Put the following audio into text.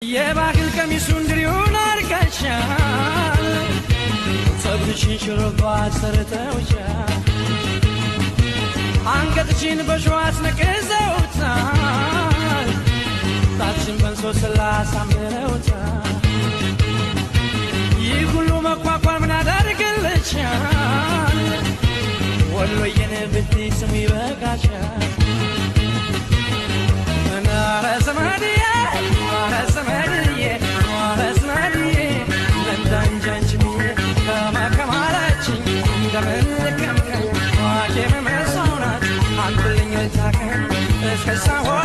የባህል ቀሚሱን ድሪውን አርጋሻል ጸጉርሽን ሽሩባ ሰርተውሻል አንገትሽን በሸዋ አስነቅዘውታል ጣትሽን በንሶስላ አሳምረውታል ይህ ሁሉ መኳኳል ምን አደርግልሻል ወሎዬን ብትይ ስሙ ይበቃሻል Cause I